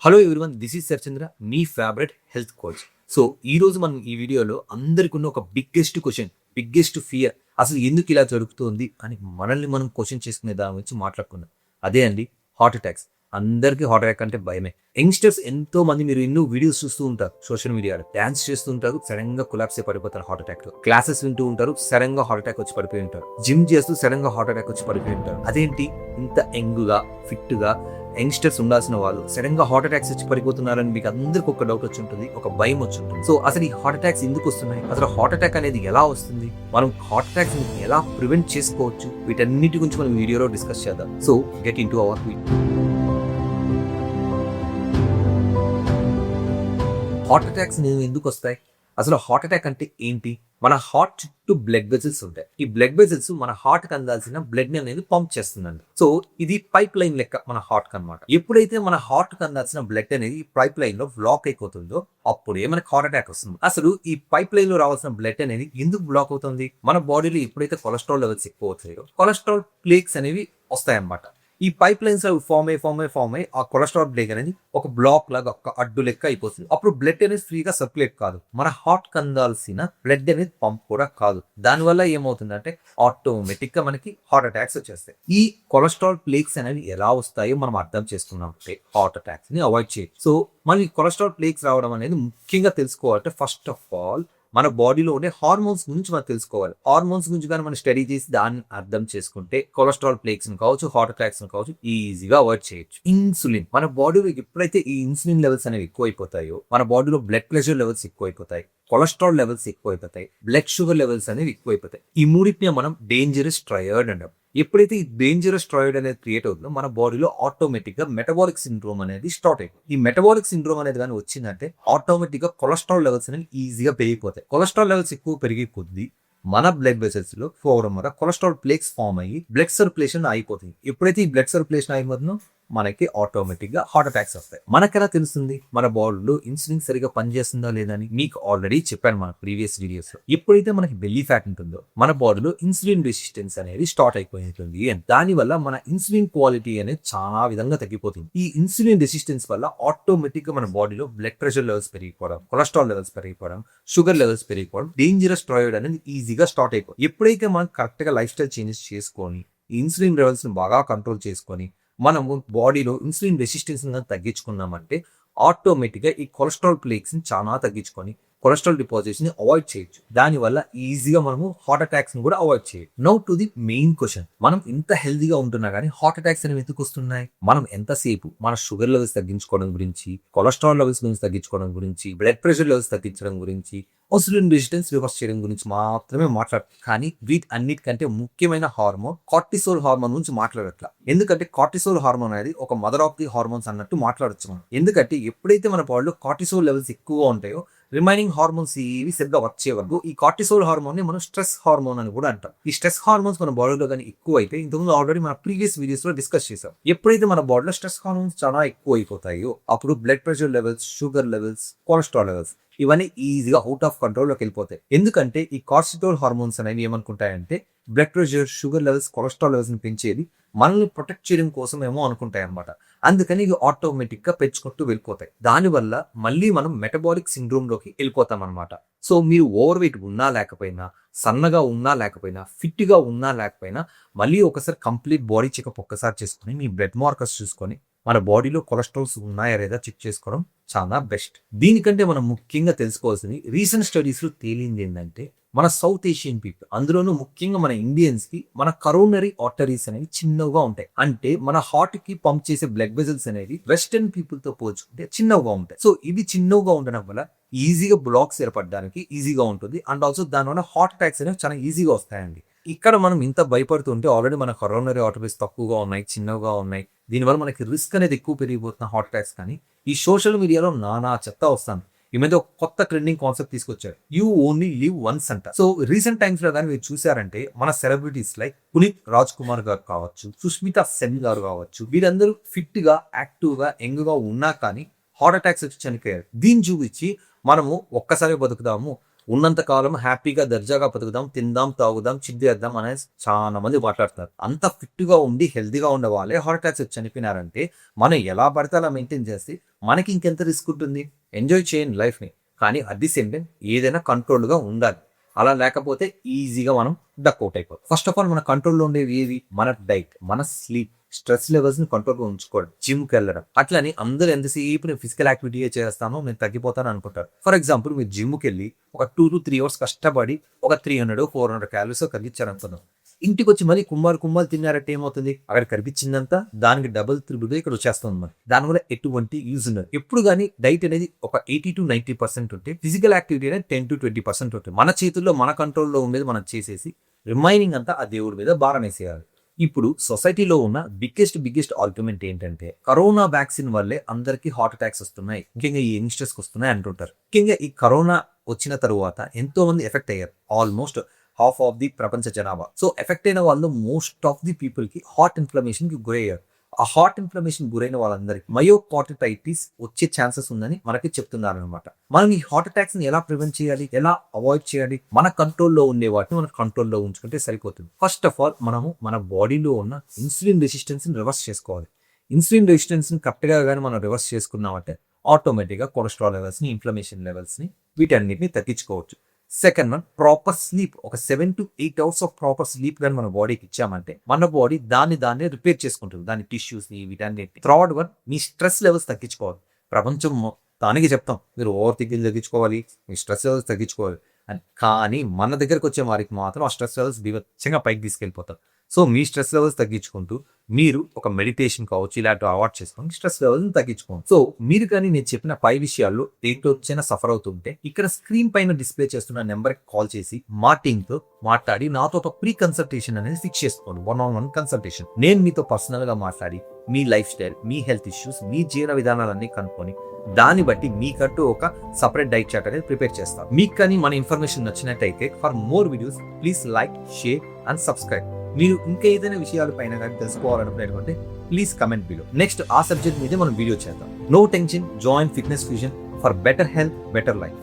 Hello everyone, this is Sarchandra, మీ favourite health coach. So ఈ రోజు మనం ఈ వీడియోలో అందరికి ఉన్న ఒక బిగ్గెస్ట్ ఫియర్, అసలు ఎందుకు ఇలా జరుగుతుంది అని మనల్ని మనం క్వశ్చన్ చేసుకునే దాని గురించి మాట్లాడుకుందాం. అదే అండి, హార్ట్ అటాక్స్. అందరికీ హార్ట్ అటాక్ అంటే భయమే. యంగ్స్టర్స్ ఎంతో మంది, మీరు ఎన్నో వీడియోస్ చూస్తూ ఉంటారు సోషల్ మీడియాలో. డాన్స్ చేస్తూ ఉంటారు, సడన్ గా కొలాప్స్ అయి పడిపోతారు హార్ట్ అటాక్ లో. క్లాసెస్ వింటూ ఉంటారు, సడన్ గా హార్ట్ అటాక్ వచ్చి పడిపోయి ఉంటారు. జిమ్ చేస్తూ సడన్ గా హార్ట్ అటాక్ వచ్చి పడిపోయి ఉంటారు. అదేంటి, ఇంత యంగ్ గా ఫిట్ గా యంగ్స్టర్స్ ఉండాల్సిన వాళ్ళు సడన్ గా హార్ట్ అటాక్స్ వచ్చి పడిపోతున్నారని మీకు అందరికి ఒక డౌట్ వచ్చి ఉంటుంది, ఒక భయం వచ్చి ఉంటుంది. సో అసలు ఈ హార్ట్ అటాక్స్ ఎందుకు వస్తున్నాయి, అసలు హార్ట్ అటాక్ అనేది ఎలా వస్తుంది, మనం హార్ట్ అటాక్స్ ఎలా ప్రివెంట్ చేసుకోవచ్చు, వీటన్నిటి గురించి మనం వీడియోలో డిస్కస్ చేద్దాం. So get in to our video. Heart attacks ఎందుకు వస్తాయి, అసలు హార్ట్ అటాక్ అంటే ఏంటి? మన హార్ట్ చుట్టూ బ్లడ్ వెజల్స్ ఉంటాయి. ఈ బ్లడ్ వెజల్స్ మన హార్ట్ కి అందాల్సిన బ్లడ్ ని అనేది పంప్ చేస్తుందండి. సో ఇది పైప్ లైన్ లెక్క మన హార్ట్ కి అనమాట. ఎప్పుడైతే మన హార్ట్ కి అందాల్సిన బ్లడ్ అనేది పైప్ లైన్ లో బ్లాక్ అయిపోతుందో అప్పుడే మనకి హార్ట్ అటాక్ వస్తుంది. అసలు ఈ పైప్ లైన్ లో రావాల్సిన బ్లడ్ అనేది ఎందుకు బ్లాక్ అవుతుంది? మన బాడీలో ఎప్పుడైతే కొలెస్ట్రాల్ లెవెల్స్ ఎక్కువ అవుతాయో కొలెస్ట్రాల్ ప్లేక్స్ అనేవి వస్తాయన్నమాట. ఈ పైప్ లైన్స్ ఫామ్ అయ్యి ఆ కొలెస్ట్రాల్ బ్లేక్ అనేది ఒక బ్లాక్ లాగా, ఒక అడ్డు లెక్క అయిపోతుంది. అప్పుడు బ్లడ్ అనేది ఫ్రీగా సర్క్యులేట్ కాదు, మన హార్ట్ కందాల్సిన బ్లడ్ అనేది పంప్ కూడా కాదు. దానివల్ల ఏమవుతుందంటే ఆటోమేటిక్ గా మనకి హార్ట్ అటాక్స్ వచ్చేస్తాయి. ఈ కొలెస్ట్రాల్ ప్లేక్స్ అనేవి ఎలా వస్తాయో మనం అర్థం చేసుకున్నాం అంటే హార్ట్ అటాక్స్ ని అవాయిడ్ చేయొచ్చు. సో మనకి కొలెస్ట్రాల్ ప్లేక్స్ రావడం అనేది ముఖ్యంగా తెలుసుకోవాలంటే ఫస్ట్ ఆఫ్ ఆల్ మన బాడీలో ఉండే హార్మోన్స్ గురించి మనం తెలుసుకోవాలి. హార్మోన్స్ గురించి కానీ మనం స్టడీ చేసి దాన్ని అర్థం చేసుకుంటే కొలెస్ట్రాల్ ప్లేక్స్ కావచ్చు, హార్ట్ అటాక్స్ కావచ్చు, ఈజీగా అవాయిడ్ చేయొచ్చు. ఇన్సులిన్, మన బాడీలో ఎప్పుడైతే ఈ ఇన్సులిన్ లెవెల్స్ అనేవి ఎక్కువైపోతాయో మన బాడీలో బ్లడ్ ప్రెషర్ లెవెల్స్ ఎక్కువైపోతాయి, కొలెస్ట్రాల్ లెవెల్స్ ఎక్కువైపోతాయి, బ్లడ్ షుగర్ లెవెల్స్ అనేవి ఎక్కువైపోతాయి. ఈ మూడింటిని మనం డేంజరస్ ట్రయడ్ అంటాం. ఎప్పుడైతే ఈ డేంజరస్ ట్రయడ్ అనేది క్రియేట్ అవుతుందో మన బాడీలో ఆటోమేటిక్ గా మెటబాలిక్ సిండ్రోమ్ అనేది స్టార్ట్ అయిపోతుంది. ఈ మెటబాలిక్ సిండ్రోమ్ అనేది కానీ వచ్చిందంటే ఆటోమేటిక్ గా కొలెస్ట్రాల్ లెవెల్స్ అనేవి ఈజీగా పెరిగిపోతాయి. కొలెస్ట్రాల్ లెవెల్స్ ఎక్కువ పెరిగే కొద్దీ మన బ్లడ్ వెసల్స్ లో పోవడం వల్ల కొలెస్ట్రాల్ ప్లేక్స్ ఫామ్ అయ్యి బ్లడ్ సర్క్యులేషన్ అయిపోతుంది. ఎప్పుడైతే ఈ బ్లడ్ సర్క్యులేషన్ అయిపోతుందో మనకి ఆటోమేటిక్ గా హార్ట్ అటాక్స్ వస్తాయి. మనకెలా తెలుస్తుంది మన బాడీలో ఇన్సులిన్ సరిగా పనిచేస్తుందా లేదా అని? మీకు ఆల్రెడీ చెప్పాను మన ప్రీవియస్ వీడియోస్ లో. ఎప్పుడైతే మనకి బెల్లీ ఫ్యాట్ ఉంటుందో మన బాడీలో ఇన్సులిన్ రెసిస్టెన్స్ అనేది స్టార్ట్ అయిపోతుంది. దాని వల్ల మన ఇన్సులిన్ క్వాలిటీ అనేది చాలా విధంగా తగ్గిపోతుంది. ఈ ఇన్సులిన్ రెసిస్టెన్స్ వల్ల ఆటోమేటిక్ గా మన బాడీలో బ్లడ్ ప్రెషర్ లెవెల్స్ పెరిగిపోవడం, కొలెస్ట్రాల్ లెవెల్స్ పెరిగిపోవడం, షుగర్ లెవెల్స్ పెరిగిపోవడం, డేంజరస్ ట్రయడ్ అనేది ఈజీగా స్టార్ట్ అయిపోతుంది. ఎప్పుడైతే మనం కరెక్ట్ గా లైఫ్ స్టైల్ చేంజెస్ చేసుకొని ఇన్సులిన్ లెవెల్స్ ని బాగా కంట్రోల్ చేసుకొని మనము బాడీలో ఇన్సులిన్ రెసిస్టెన్స్ తగ్గించుకున్నామంటే ఆటోమేటిక్గా ఈ కొలెస్ట్రాల్ ప్లేక్స్ ని చాలా తగ్గించుకొని కొలెస్ట్రాల్ డిపాజిట్స్ ని అవాయిడ్ చేయొచ్చు. దానివల్ల ఈజీగా మనము హార్ట్ అటాక్స్ ని కూడా అవాయిడ్ చేయొచ్చు. Now to the main question, మనం ఇంత హెల్దీగా ఉంటున్నా కానీ హార్ట్ అటాక్స్ అనేవి ఎందుకు వస్తున్నాయి? మనం ఎంతసేపు మన షుగర్ లెవెల్స్ తగ్గించుకోవడం గురించి, కొలెస్ట్రాల్ లెవెల్స్ గురించి తగ్గించుకోవడం గురించి, బ్లడ్ ప్రెషర్ లెవెల్స్ తగ్గించడం గురించి, ఇన్సులిన్ రెసిస్టెన్స్ రివర్స్ చేయడం గురించి మాత్రమే మాట్లాడతాం. కానీ వీటి అన్నిటికంటే ముఖ్యమైన హార్మోన్ కార్టిసోల్ హార్మోన్ గురించి మాట్లాడట్లా. ఎందుకంటే కార్టిసోల్ హార్మోన్ అనేది ఒక మదర్ ఆఫ్ ది హార్మోన్స్ అన్నట్టు మాట్లాడచ్చు మనం. ఎందుకంటే ఎప్పుడైతే మన బాడీలో కార్టిసోల్ లెవెల్స్ ఎక్కువగా ఉంటాయో రిమైనింగ్ హార్మోన్స్ ఏవి సరిగ్గా వర్క్ చేయవద్దు. ఈ కార్టిసోల్ హార్మోన్ ని మనం స్ట్రెస్ హార్మోన్ అని కూడా అంటాం. ఈ స్ట్రెస్ హార్మోన్స్ మన బాడీలో కానీ ఎక్కువ అయితే, ఇంతకుముందు ఆల్రెడీ మన ప్రీవియస్ వీడియోస్ లో డిస్కస్ చేసాం, ఎప్పుడైతే మన బాడీలో స్ట్రెస్ హార్మోన్స్ చాలా ఎక్కువ అయిపోతాయో అప్పుడు blood pressure levels, sugar levels, cholesterol levels ఇవన్నీ ఈజీగా అవుట్ ఆఫ్ కంట్రోల్లోకి వెళ్ళిపోతాయి. ఎందుకంటే ఈ కార్టిసోల్ హార్మోన్స్ అనేవి ఏమనుకుంటాయంటే blood pressure, sugar levels, cholesterol levels ని పెంచేది మనల్ని ప్రొటెక్ట్ చేయడం కోసం ఏమో అనుకుంటాయి అనమాట. అందుకని ఇవి ఆటోమేటిక్ గా పెంచుకుంటూ వెళ్ళిపోతాయి. దానివల్ల మళ్ళీ మనం మెటబాలిక్ సిండ్రోమ్ లోకి వెళ్ళిపోతాం అనమాట. సో మీరు ఓవర్ వెయిట్ ఉన్నా లేకపోయినా, సన్నగా ఉన్నా లేకపోయినా, ఫిట్ గా ఉన్నా లేకపోయినా మళ్ళీ ఒకసారి కంప్లీట్ బాడీ చెకప్ ఒక్కసారి చేసుకుని మీ బ్లడ్ మార్కర్స్ చూసుకొని మన బాడీలో కొలెస్ట్రాల్స్ ఉన్నాయా లేదా చెక్ చేసుకోవడం చాలా బెస్ట్. దీనికంటే మనం ముఖ్యంగా తెలుసుకోవాల్సింది, రీసెంట్ స్టడీస్ లో తేలింది ఏంటంటే మన సౌత్ ఏషియన్ పీపుల్, అందులోనూ ముఖ్యంగా మన ఇండియన్స్ కి మన కరోనరీ ఆర్టరీస్ అనేవి చిన్నగా ఉంటాయి. అంటే మన హార్ట్ కి పంప్ చేసే బ్లడ్ వెజల్స్ అనేవి వెస్టర్న్ పీపుల్ తో పోల్చుకుంటే చిన్నగా ఉంటాయి. సో ఇవి చిన్నగా ఉండడం వల్ల ఈజీగా బ్లాక్స్ ఏర్పడడానికి ఈజీగా ఉంటుంది. అండ్ ఆల్సో దానివల్ల హార్ట్ అటాక్స్ అనేవి చాలా ఈజీగా వస్తాయండి. ఇక్కడ మనం ఇంత భయపడుతుంటే ఆల్రెడీ మన కరోనరీ ఆర్టరీస్ తక్కువగా ఉన్నాయి, చిన్నగా ఉన్నాయి. దీనివల్ల మనకి రిస్క్ అనేది ఎక్కువ పెరిగిపోతున్న హార్ట్ అటాక్స్. కానీ ఈ సోషల్ మీడియాలో నానా చెత్త వస్తాను. ఈ మధ్య ఒక కొత్త ట్రెండింగ్ కాన్సెప్ట్ తీసుకొచ్చారు, యూ ఓన్లీ లివ్ వన్స్ అంట. సో రీసెంట్ టైమ్స్ లో కానీ మీరు చూసారంటే మన సెలబ్రిటీస్ లైక్ పునీత్ రాజ్ కుమార్ గారు కావచ్చు, సుష్మితా సెన్ గారు కావచ్చు, వీరందరూ ఫిట్ గా, యాక్టివ్ గా, యంగ్ గా ఉన్నా కానీ హార్ట్ అటాక్స్ వచ్చి చనిపోయారు. దీన్ని చూపించి మనము ఒక్కసారి బతుకుదాము, ఉన్నంత కాలం హ్యాపీగా దర్జాగా బతుకుదాం, తిందాం, తాగుదాం, చిద్దేద్దాం అనేది చాలా మంది మాట్లాడతారు. అంత ఫిట్ గా ఉండి హెల్తీగా ఉండే వాళ్ళే హార్ట్ అటాక్స్ వచ్చి చనిపోయినారంటే మనం ఎలా పడితే అలా మెయింటైన్ చేస్తే మనకి ఇంకెంత రిస్క్ ఉంటుంది? ఎంజాయ్ చేయండి లైఫ్ ని, కానీ అట్ ది సేమ్ టైం ఏదైనా కంట్రోల్ గా ఉండాలి. అలా లేకపోతే ఈజీగా మనం డక్అవుట్ అయిపోతాం. ఫస్ట్ ఆఫ్ ఆల్ మన కంట్రోల్లో ఉండేవి ఏవి? మన డైట్, మన స్లీప్, స్ట్రెస్ లెవెల్స్ ని కంట్రోల్గా ఉంచుకోవడం, జిమ్కి వెళ్ళడం. అట్లని అందరూ ఎంతసేపు నేను ఫిజికల్ యాక్టివిటీ చేస్తాను, నేను తగ్గిపోతాను అనుకుంటారు. ఫర్ ఎగ్జాంపుల్ మీరు జిమ్కి వెళ్ళి ఒక 2 to 3 hours కష్టపడి ఒక 300-400 క్యాలరీస్ తగ్గించారనుకుందాం. ఇంటికి వచ్చి మళ్ళీ కుమ్మాలు తిన్నారంటే ఏమవుతుంది? అక్కడ కనిపించిందంతా దానికి డబుల్ త్రిబుల్ ఇక్కడ వచ్చేస్తుంది. మరి దానివల్ల ఎటువంటి యూజ్ ఉండదు. ఎప్పుడు కానీ డైట్ అనేది ఒక 80 to 90% ఉంటే ఫిజికల్ యాక్టివిటీ అనేది 10 to 20% ఉంటుంది. మన చేతుల్లో, మన కంట్రోల్లో ఉండేది మనం చేసేసి రిమైనింగ్ అంతా ఆ దేవుడి మీద భారం వేసేయాలి. ఇప్పుడు సొసైటీలో ఉన్న బిగ్గెస్ట్ ఆర్గ్యుమెంట్ ఏంటంటే కరోనా వ్యాక్సిన్ వల్లే అందరికీ హార్ట్ అటాక్స్ వస్తున్నాయి, ముఖ్యంగా ఈ యంగ్స్టర్స్ కి వస్తున్నాయి అంటుంటారు. ముఖ్యంగా ఈ కరోనా వచ్చిన తరువాత ఎంతో మంది ఎఫెక్ట్ అయ్యారు. ఆల్మోస్ట్ హాఫ్ ఆఫ్ ది ప్రపంచ జనాభా. సో ఎఫెక్ట్ అయిన వాళ్ళు మోస్ట్ ఆఫ్ ది పీపుల్ కి హార్ట్ ఇన్ఫ్లమేషన్ కి గురయ్యారు. ఆ హార్ట్ ఇన్ఫ్లమేషన్ గురైన వాళ్ళందరికీ మయోకార్డిటైటిస్ వచ్చే ఛాన్సెస్ ఉందని మనకి చెప్తున్నారు అనమాట. మనం ఈ హార్ట్ అటాక్స్ ని ఎలా ప్రివెంట్ చేయాలి, ఎలా అవాయిడ్ చేయాలి? మన కంట్రోల్లో ఉండే వాటిని మన కంట్రోల్లో ఉంచుకుంటే సరిపోతుంది. ఫస్ట్ ఆఫ్ ఆల్ మనము మన బాడీలో ఉన్న ఇన్సులిన్ రెసిస్టెన్స్ ని రివర్స్ చేసుకోవాలి. ఇన్సులిన్ రెసిస్టెన్స్ ని కరెక్ట్ గా కానీ మనం రివర్స్ చేసుకున్నామంటే ఆటోమేటిక్గా కొలెస్ట్రాల్ లెవెల్స్ ని, ఇన్ఫ్లమేషన్ లెవెల్స్ ని, వీటన్నిటిని తగ్గించుకోవచ్చు. Second one, proper sleep. ఒక 7 to 8 hours of proper sleep కానీ మన బాడీకి ఇచ్చామంటే మన బాడీ దాన్ని రిపేర్ చేసుకుంటుంది, దాని టిష్యూస్ ని, వీటన్నిటిని. థర్డ్ వన్, మీ స్ట్రెస్ లెవెల్స్ తగ్గించుకోవాలి. ప్రపంచం మొత్తానికి చెప్తాం మీరు ఓవర్ థింకింగ్ తగ్గించుకోవాలి, మీ స్ట్రెస్ లెవెల్స్ తగ్గించుకోవాలి అని. కానీ మన దగ్గరకు వచ్చే వారికి మాత్రం ఆ స్ట్రెస్ లెవెల్స్ బీభత్సంగా పైకి తీసుకెళ్ళిపోతారు. సో మీ స్ట్రెస్ లెవెల్స్ తగ్గించుకుంటూ మీరు ఒక మెడిటేషన్ కావచ్చు, ఇలాంటి అవాయిడ్ చేసుకొని స్ట్రెస్ లెవెల్ని తగ్గించుకోండి. సో మీరు కానీ నేను చెప్పిన 5 విషయాల్లో దేంట్లో వచ్చైనా సఫర్ అవుతుంటే ఇక్కడ స్క్రీన్ పైన డిస్ప్లే చేస్తున్న నెంబర్కి కాల్ చేసి మా టీంతో మాట్లాడి నాతో ఒక ప్రీ కన్సల్టేషన్ అనేది ఫిక్స్ చేసుకోండి. 1-on-1 consultation. నేను మీతో పర్సనల్ గా మాట్లాడి మీ లైఫ్ స్టైల్, మీ హెల్త్ ఇష్యూస్, మీ జీవన విధానాలన్నీ కనుక్కొని దాన్ని బట్టి మీకంటూ ఒక సపరేట్ డైట్ చార్ట్ అనేది ప్రిపేర్ చేస్తాం. మీకు కానీ మన ఇన్ఫర్మేషన్ నచ్చినట్టయితే for more videos please like, share and subscribe. మీరు ఇంకా ఏదైనా విషయాల పైన కానీ తెలుసుకోవాలనుకుంటే ప్లీజ్ కమెంట్ బిలో. నెక్స్ట్ ఆ సబ్జెక్ట్ మీదే మనం వీడియో చేద్దాం. No tension, join fitness fusion for better health, better life.